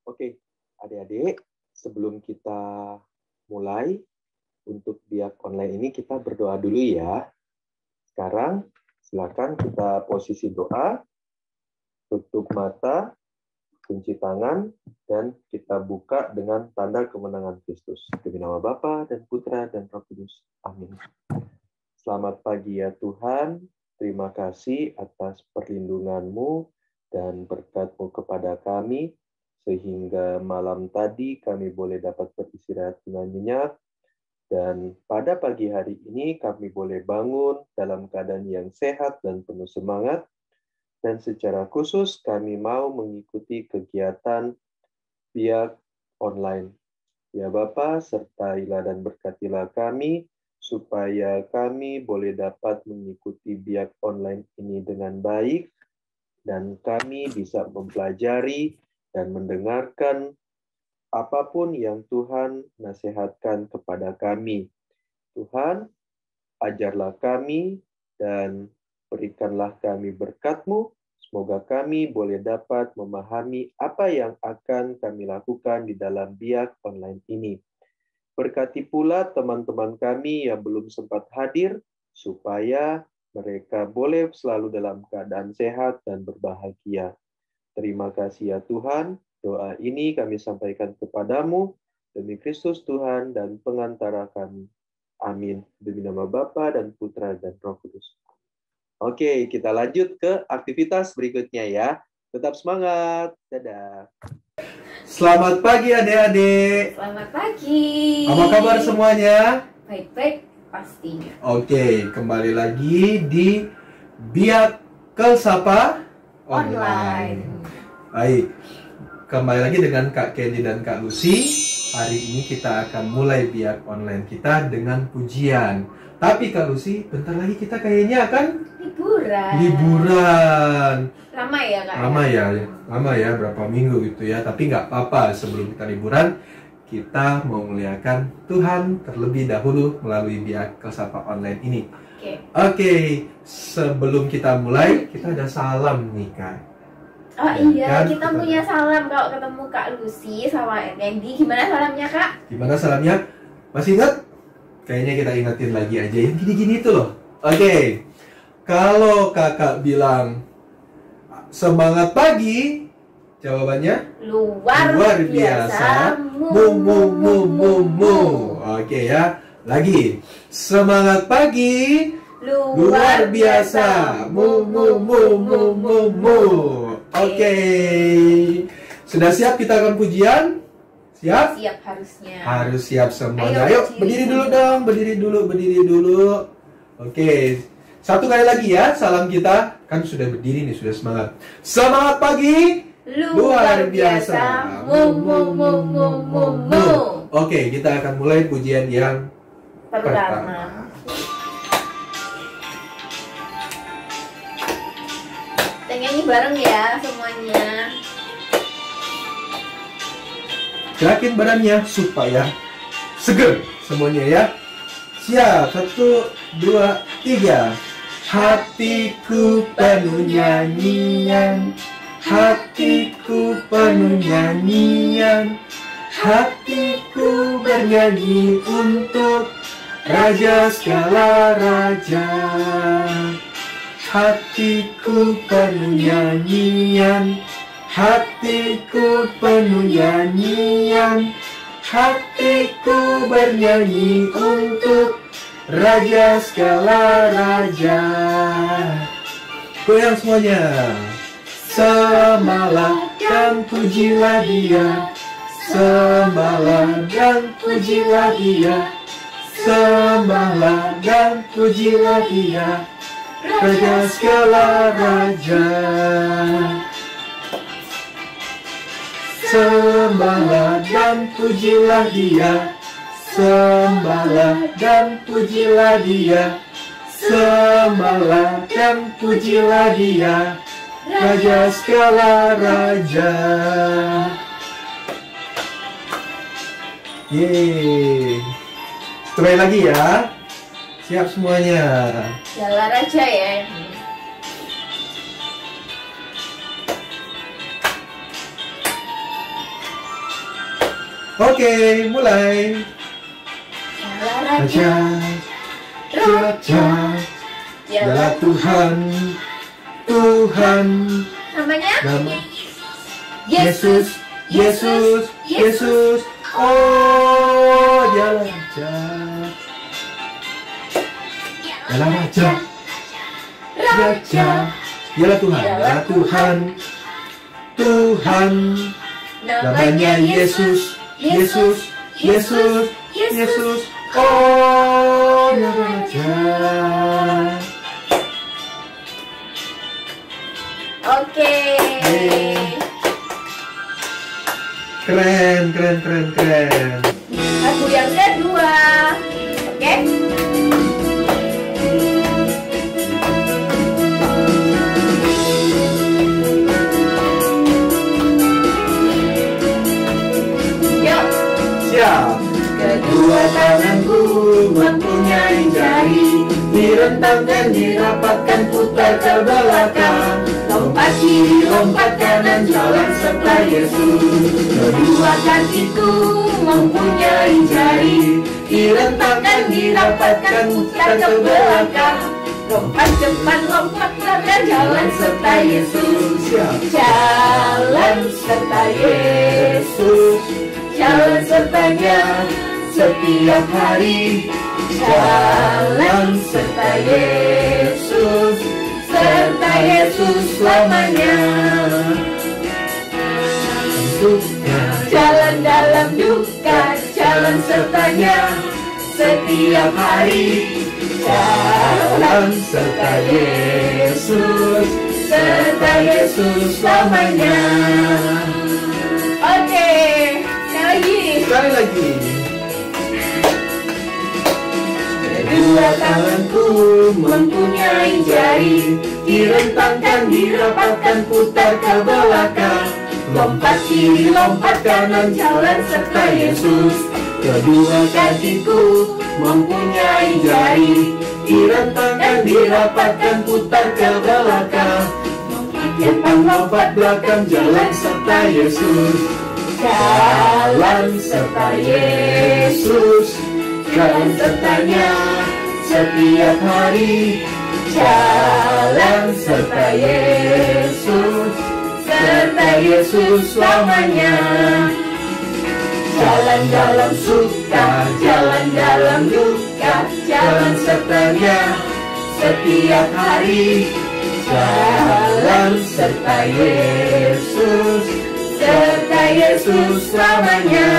Oke, adik-adik, sebelum kita mulai untuk biak online ini kita berdoa dulu ya. Sekarang silakan kita posisi doa, tutup mata, kunci tangan, dan kita buka dengan tanda kemenangan Kristus. Demi nama Bapa dan Putra dan Roh Kudus. Amin. Selamat pagi ya Tuhan. Terima kasih atas perlindungan-Mu dan berkat-Mu kepada kami, sehingga malam tadi kami boleh dapat beristirahat dengan nyenyak, dan pada pagi hari ini kami boleh bangun dalam keadaan yang sehat dan penuh semangat, dan secara khusus kami mau mengikuti kegiatan biak online. Ya Bapa, sertailah dan berkatilah kami, supaya kami boleh dapat mengikuti biak online ini dengan baik, dan kami bisa mempelajari dan mendengarkan apapun yang Tuhan nasihatkan kepada kami. Tuhan, ajarlah kami dan berikanlah kami berkat-Mu. Semoga kami boleh dapat memahami apa yang akan kami lakukan di dalam biak online ini. Berkati pula teman-teman kami yang belum sempat hadir, supaya mereka boleh selalu dalam keadaan sehat dan berbahagia. Terima kasih ya Tuhan. Doa ini kami sampaikan kepadamu demi Kristus Tuhan dan pengantara kami. Amin. Demi nama Bapa dan Putra dan Roh Kudus. Oke, kita lanjut ke aktivitas berikutnya ya. Tetap semangat. Dadah. Selamat pagi adik-adik. Selamat pagi. Apa kabar semuanya? Baik-baik pastinya. Oke, kembali lagi di Biak Sapa Online. Baik, kembali lagi dengan Kak Candy dan Kak Lucy. Hari ini kita akan mulai biak online kita dengan pujian. Tapi Kak Lucy, bentar lagi kita kayaknya akan liburan. Lama ya Kak? Lama ya, berapa minggu gitu ya. Tapi nggak apa-apa, sebelum kita liburan, kita mau memuliakan Tuhan terlebih dahulu melalui biak Sapa online ini. Oke, sebelum kita mulai, kita ada salam nih Kak. Oh iya, kan, kita punya salam kalau ketemu Kak Lucy sama Candy. Gimana salamnya Kak? Gimana salamnya? Masih ingat? Kayaknya kita ingetin lagi aja yang gini-gini itu loh. Oke, kalau kakak bilang semangat pagi, jawabannya luar biasa. Mu. Oke ya, lagi semangat pagi, luar biasa. Mu. Oke, sudah siap kita akan pujian? Siap? Siap harusnya. Harus siap semuanya. Ayo berdiri dulu dong, berdiri dulu. Oke, satu kali lagi ya salam kita. Kan sudah berdiri nih, sudah semangat. Semangat pagi, luar biasa. Mu. Oke, kita akan mulai pujian yang pertama. Nyanyi bareng ya semuanya. Gerakin badannya supaya seger semuanya ya. Siap, 1, 2, 3. Hatiku penuh nyanyian, hatiku penuh nyanyian, hatiku bernyanyi untuk Raja segala raja. Hatiku penuh nyanyian, hatiku penuh nyanyian, hatiku bernyanyi untuk Raja segala raja. Goyang semuanya. Sembahlah dan pujilah Dia, sembahlah dan pujilah Dia, sembahlah dan pujilah Dia, Raja segala raja. Sembahlah dan pujilah Dia, sembahlah dan pujilah Dia, sembahlah dan pujilah Dia, Raja segala raja. Yeay. Coba lagi ya. Siap semuanya. Segala raja ya. Oke, mulai. Raja, Raja, dialah Tuhan, Tuhan. Namanya? Yesus, Yesus, Yesus. Oh, dialah Raja. Dialah Raja, Raja. Dialah Tuhan, dialah Tuhan, Tuhan. Namanya Yesus, Yesus, Yesus, Yesus. Oh, dialah Raja. Oke. Keren, keren, keren, keren. Lagu yang kedua. Oke. Yuk. Siap. Kedua tanganku mempunyai jari, direntangkan, dirapatkan, putar ke belakang. Lompat kiri, lompat kanan, jalan serta Yesus. Kedua kakiku mempunyai jari, direntangkan, dirapatkan, putar ke belakang. Lompat cepat, lompat belakang, jalan serta Yesus. Jalan serta Yesus. Jalan sertanya setiap hari. Jalan serta Yesus. Serta Yesus selamanya. Duka, Jalan dalam duka, jalan sertanya setiap hari. Jalan serta Yesus. Serta Yesus selamanya. Oke, sekali lagi. Kedua tanganku mempunyai jari, direntangkan, dirapatkan, putar ke belakang. Lompat kiri, lompat kanan, jalan serta Yesus. Kedua kakiku mempunyai jari, direntangkan, dirapatkan, putar ke belakang. Depan, lompat belakang, jalan serta Yesus. jalan serta Yesus. Jalan sertanya setiap hari. Jalan serta Yesus. Serta Yesus selamanya. Jalan dalam suka, jalan dalam duka, jalan sertanya setiap hari. Jalan serta Yesus. Serta Yesus selamanya.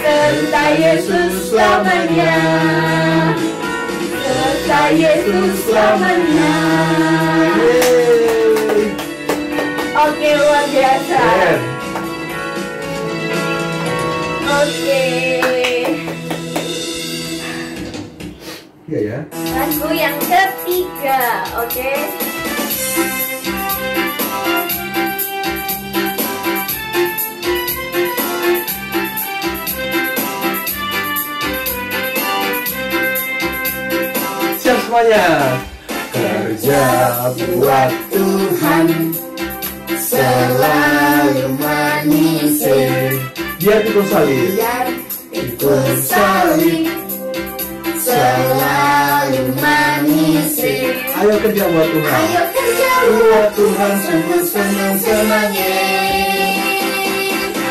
Serta Yesus selamanya. Serta Yesus selamanya. Oke, luar biasa. Oke. Iya ya. Lagu yang ketiga, oke. Siap semuanya. Kerja buat Tuhan selalu menyisir. Biar pikul salib. Biar pikul salib selalu menyisir. Ayo kerja buat Tuhan. Ayo kerja buat Tuhan. sungguh senang-senangnya.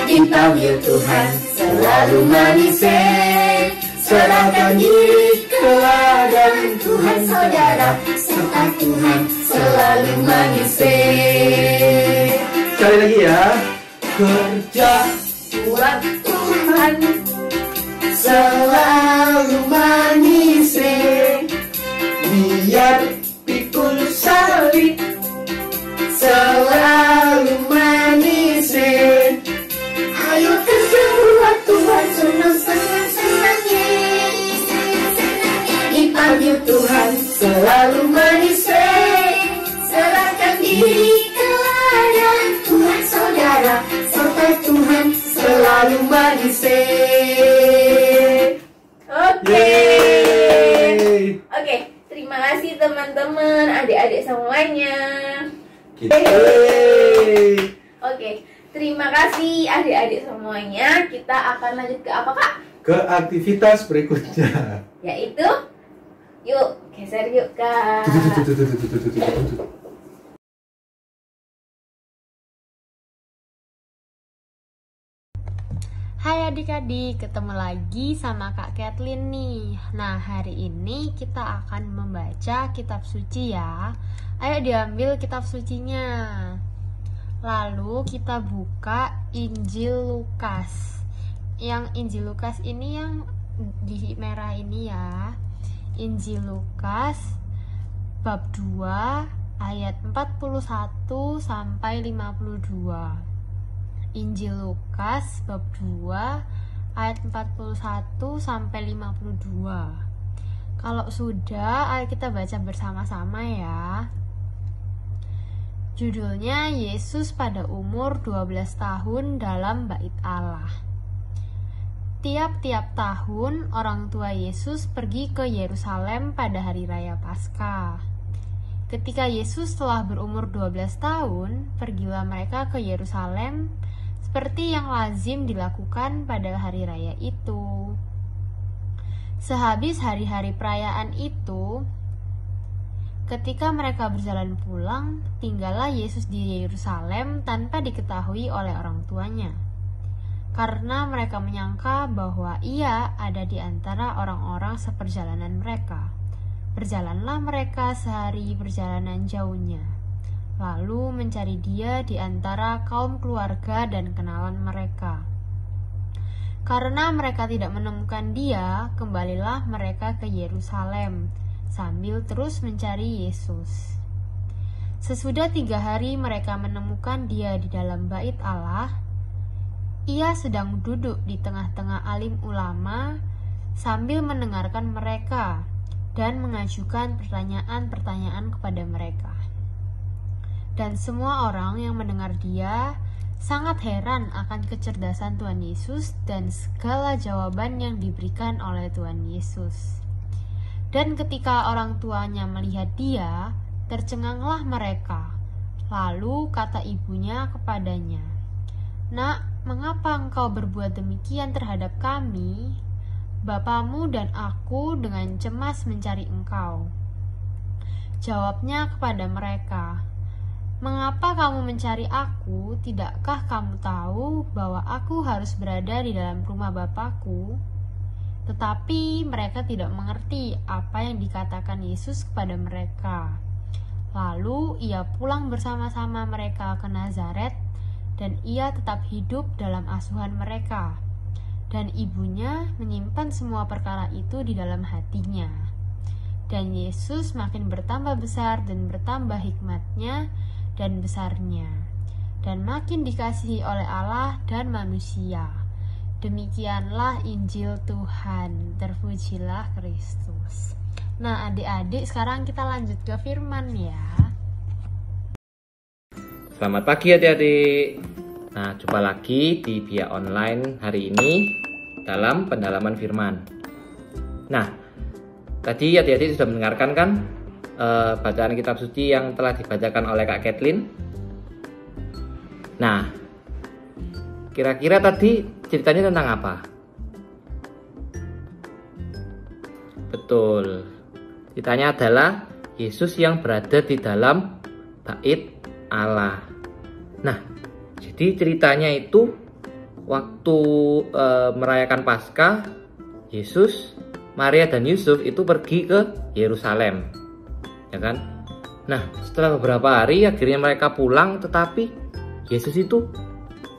Dipanggil Tuhan selalu menyisir. Serahkan diri ke ladang Tuhan, saudara, serta Tuhan selalu menyisir. Sekali lagi ya. Kerja Buat Tuhan selalu menyisir. biar Pikul salib selalu menyisir. Ayo kerja buat Tuhan senang-senangnya. Dipanggil Tuhan selalu menyisir. Serahkan diri ke ladang Tuhan, saudara, serta Tuhan selalu menyisir. Oke. Yeay. Oke, terima kasih teman-teman, adik-adik semuanya. Yeay. Oke, Terima kasih adik-adik semuanya. Kita akan lanjut ke apa, Kak? Ke aktivitas berikutnya. Yaitu, yuk geser yuk, Kak. Hai adik-adik, ketemu lagi sama Kak Kathleen nih. Nah, hari ini kita akan membaca kitab suci ya. Ayo diambil kitab sucinya. Lalu kita buka Injil Lukas. Yang Injil Lukas ini yang di merah ini ya. Injil Lukas bab 2 ayat 41 sampai 52. Injil Lukas bab 2 ayat 41 sampai 52. Kalau sudah, ayo kita baca bersama-sama ya. Judulnya Yesus pada umur 12 tahun dalam Bait Allah. Tiap-tiap tahun orang tua Yesus pergi ke Yerusalem pada hari raya Paskah. Ketika Yesus telah berumur 12 tahun, pergilah mereka ke Yerusalem seperti yang lazim dilakukan pada hari raya itu. Sehabis hari-hari perayaan itu, ketika mereka berjalan pulang, tinggallah Yesus di Yerusalem tanpa diketahui oleh orang tuanya, karena mereka menyangka bahwa ia ada di antara orang-orang seperjalanan mereka. Berjalanlah mereka sehari perjalanan jauhnya, lalu mencari dia di antara kaum keluarga dan kenalan mereka. Karena mereka tidak menemukan dia, kembalilah mereka ke Yerusalem sambil terus mencari Yesus. Sesudah 3 hari mereka menemukan dia di dalam Bait Allah. Ia sedang duduk di tengah-tengah alim ulama sambil mendengarkan mereka dan mengajukan pertanyaan-pertanyaan kepada mereka. Dan semua orang yang mendengar dia sangat heran akan kecerdasan Tuhan Yesus dan segala jawaban yang diberikan oleh Tuhan Yesus. Dan ketika orang tuanya melihat dia, tercenganglah mereka. Lalu kata ibunya kepadanya, "Nak, mengapa engkau berbuat demikian terhadap kami? Bapamu dan aku dengan cemas mencari engkau." Jawabnya kepada mereka, "Mengapa kamu mencari aku? Tidakkah kamu tahu bahwa aku harus berada di dalam rumah Bapakku?" Tetapi mereka tidak mengerti apa yang dikatakan Yesus kepada mereka. Lalu ia pulang bersama-sama mereka ke Nazaret, dan ia tetap hidup dalam asuhan mereka. Dan ibunya menyimpan semua perkara itu di dalam hatinya. Dan Yesus makin bertambah besar dan bertambah hikmatnya dan besarnya, dan makin dikasihi oleh Allah dan manusia. Demikianlah Injil Tuhan. Terpujilah Kristus. Nah, adik-adik, sekarang kita lanjut ke firman ya. Selamat pagi adik-adik. Nah, jumpa lagi di Bia Online hari ini dalam pendalaman firman. Nah, tadi adik-adik sudah mendengarkan kan bacaan kitab suci yang telah dibacakan oleh Kak Kathleen. Nah, kira-kira tadi ceritanya tentang apa? Betul, ceritanya adalah Yesus yang berada di dalam Bait Allah. Nah, jadi ceritanya itu waktu merayakan Paskah, Yesus, Maria dan Yusuf itu pergi ke Yerusalem, ya kan? Nah, setelah beberapa hari akhirnya mereka pulang, tetapi Yesus itu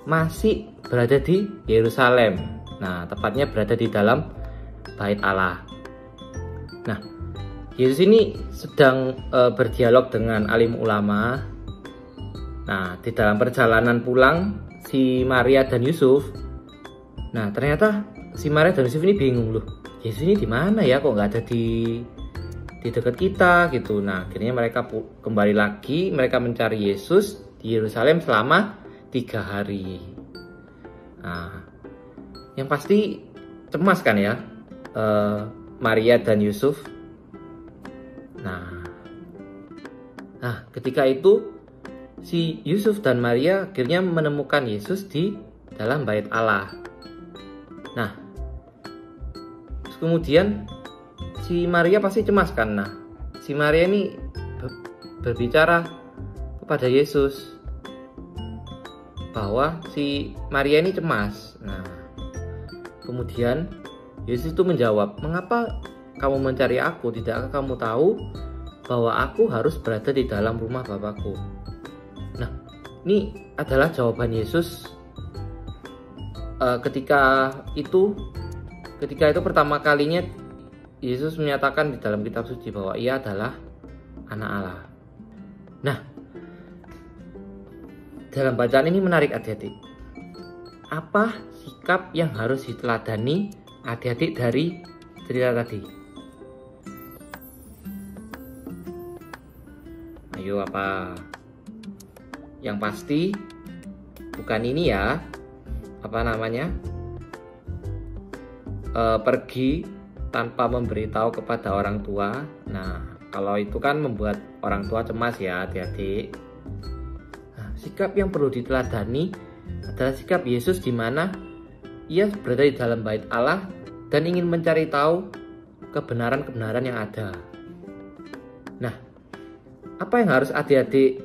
masih berada di Yerusalem. Nah, tepatnya berada di dalam Bait Allah. Nah, Yesus ini sedang berdialog dengan alim ulama. Nah, di dalam perjalanan pulang si Maria dan Yusuf, nah ternyata si Maria dan Yusuf ini bingung, loh, Yesus ini di mana ya, kok nggak ada di dekat kita gitu. Nah, akhirnya mereka kembali lagi, mereka mencari Yesus di Yerusalem selama 3 hari. Nah, yang pasti cemas kan ya, Maria dan Yusuf. Nah, ketika itu si Yusuf dan Maria akhirnya menemukan Yesus di dalam bait Allah. Nah, kemudian si Maria pasti cemas kan. Nah, si Maria ini berbicara kepada Yesus bahwa si Maria ini cemas. Nah, kemudian Yesus itu menjawab, "Mengapa kamu mencari aku? Tidakkah kamu tahu bahwa aku harus berada di dalam rumah Bapakku?" Nah, ini adalah jawaban Yesus ketika itu pertama kalinya Yesus menyatakan di dalam kitab suci bahwa ia adalah anak Allah. Nah, dalam bacaan ini menarik adik-adik. Apa sikap yang harus diteladani adik-adik dari cerita tadi? Ayo, apa? Yang pasti bukan ini ya, pergi tanpa memberitahu kepada orang tua. Nah, kalau itu kan membuat orang tua cemas ya adik-adik. Nah, sikap yang perlu diteladani adalah sikap Yesus di mana ia berada di dalam bait Allah dan ingin mencari tahu kebenaran-kebenaran yang ada. Nah, apa yang harus adik-adik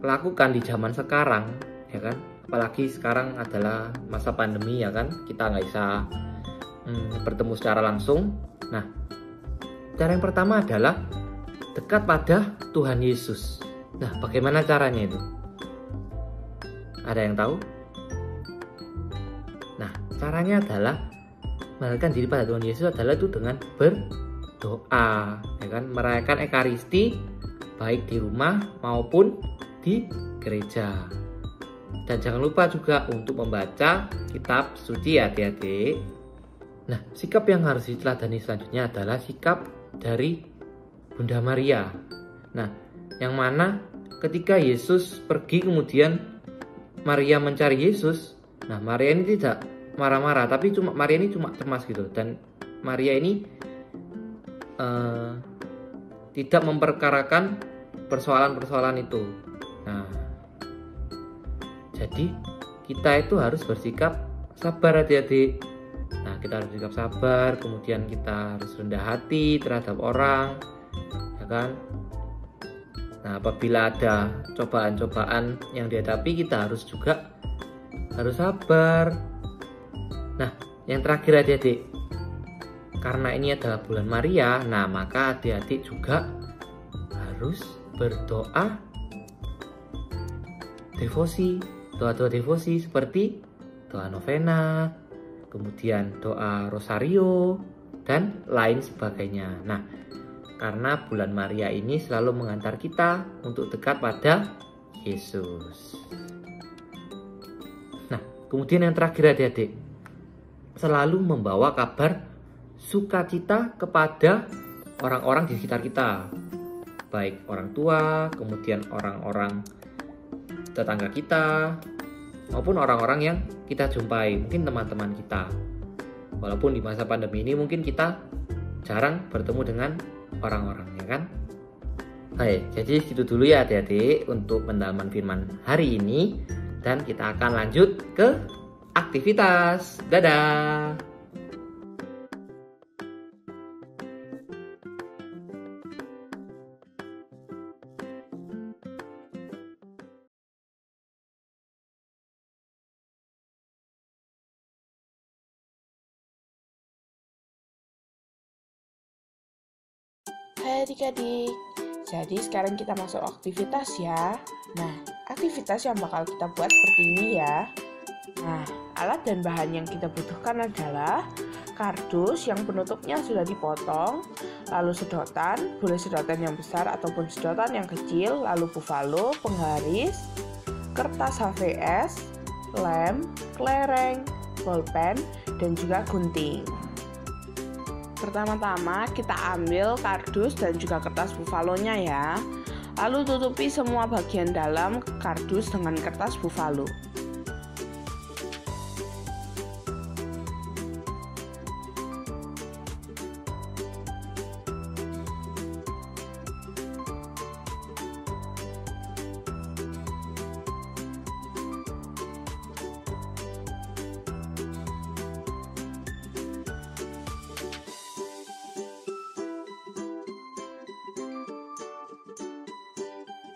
lakukan di zaman sekarang, ya kan? Apalagi sekarang adalah masa pandemi, ya kan? Kita nggak bisa bertemu secara langsung. Nah, cara yang pertama adalah dekat pada Tuhan Yesus. Nah, bagaimana caranya itu? Ada yang tahu? Nah, caranya adalah mendekatkan diri pada Tuhan Yesus adalah itu dengan berdoa, ya kan? Merayakan Ekaristi baik di rumah maupun di gereja. Dan jangan lupa juga untuk membaca kitab suci ya adik-adik. Nah, sikap yang harus diteladani selanjutnya adalah sikap dari Bunda Maria. Nah, yang mana ketika Yesus pergi kemudian Maria mencari Yesus. Nah, Maria ini tidak marah-marah, tapi Maria ini cuma cemas gitu. Dan Maria ini tidak memperkarakan persoalan-persoalan itu. Nah, jadi kita itu harus bersikap sabar adik-adik. Nah, kita harus bersikap sabar, kemudian kita harus rendah hati terhadap orang, ya kan? Nah, apabila ada cobaan-cobaan yang dihadapi, kita harus sabar. Nah, yang terakhir adik-adik, karena ini adalah bulan Maria, nah maka adik-adik juga harus berdoa devosi, doa-doa devosi seperti doa novena, kemudian doa rosario, dan lain sebagainya. Nah, karena bulan Maria ini selalu mengantar kita untuk dekat pada Yesus. Nah, kemudian yang terakhir adik-adik, selalu membawa kabar sukacita kepada orang-orang di sekitar kita, baik orang tua, kemudian orang-orang tetangga kita, maupun orang-orang yang kita jumpai, mungkin teman-teman kita. Walaupun di masa pandemi ini mungkin kita jarang bertemu dengan orang-orang, ya kan? Baik, jadi segitu dulu ya adik-adik untuk pendalaman firman hari ini, dan kita akan lanjut ke aktivitas. Dadah! Hai adik-adik, jadi sekarang kita masuk aktivitas ya. Nah, aktivitas yang bakal kita buat seperti ini ya. Nah, alat dan bahan yang kita butuhkan adalah kardus yang penutupnya sudah dipotong, lalu sedotan, boleh sedotan yang besar ataupun sedotan yang kecil, lalu buffalo, penggaris, kertas HVS, lem, kelereng, bolpen, dan juga gunting. Pertama-tama kita ambil kardus dan juga kertas buffalo-nya ya. Lalu tutupi semua bagian dalam kardus dengan kertas buffalo.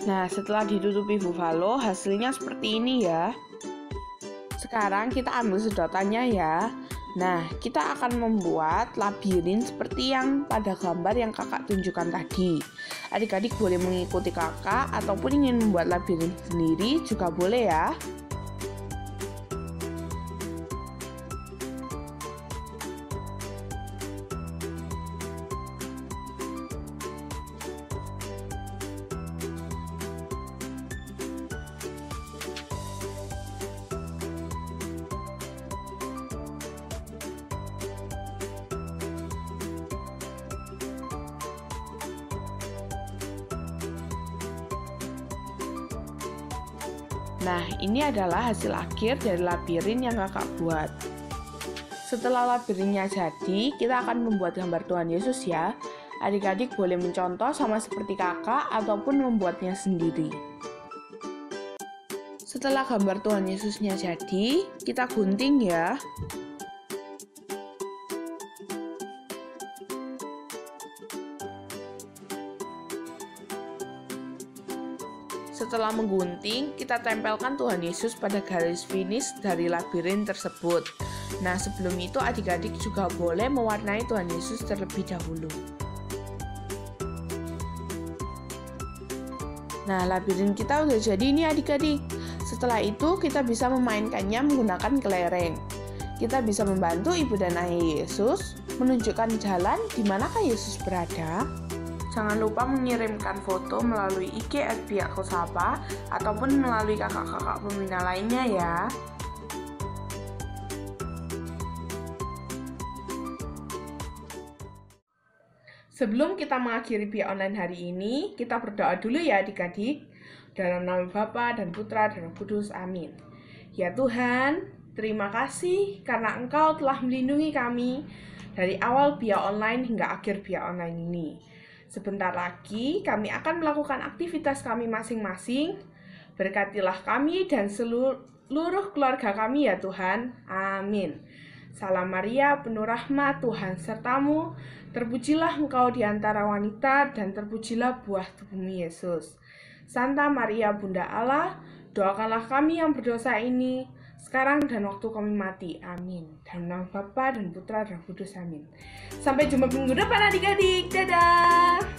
Nah, setelah ditutupi buffalo, hasilnya seperti ini ya. Sekarang kita ambil sedotannya ya. Nah, kita akan membuat labirin seperti yang pada gambar yang kakak tunjukkan tadi. Adik-adik boleh mengikuti kakak ataupun ingin membuat labirin sendiri juga boleh ya. Nah, ini adalah hasil akhir dari labirin yang kakak buat. Setelah labirinnya jadi, kita akan membuat gambar Tuhan Yesus ya. Adik-adik boleh mencontoh sama seperti kakak ataupun membuatnya sendiri. Setelah gambar Tuhan Yesusnya jadi, kita gunting ya. Setelah menggunting, kita tempelkan Tuhan Yesus pada garis finish dari labirin tersebut. Nah, sebelum itu adik-adik juga boleh mewarnai Tuhan Yesus terlebih dahulu. Nah, labirin kita udah jadi nih adik-adik. Setelah itu, kita bisa memainkannya menggunakan kelereng. Kita bisa membantu ibu dan ayah Yesus menunjukkan jalan di manakah Yesus berada. Jangan lupa mengirimkan foto melalui IG @biakkelsapa ataupun melalui kakak-kakak pembina lainnya ya. Sebelum kita mengakhiri Bia Online hari ini, kita berdoa dulu ya adik-adik. Dalam nama Bapa dan Putra dan Roh Kudus, amin. Ya Tuhan, terima kasih karena Engkau telah melindungi kami dari awal Bia Online hingga akhir Bia Online ini. Sebentar lagi kami akan melakukan aktivitas kami masing-masing. Berkatilah kami dan seluruh keluarga kami ya Tuhan. Amin. Salam Maria, penuh rahmat, Tuhan sertamu. Terpujilah engkau di antara wanita dan terpujilah buah tubuhmu Yesus. Santa Maria Bunda Allah, doakanlah kami yang berdosa ini sekarang dan waktu kami mati. Amin. Dalam nama Bapa dan Putra dan Roh Kudus. Amin. Sampai jumpa minggu depan adik-adik. Dadah.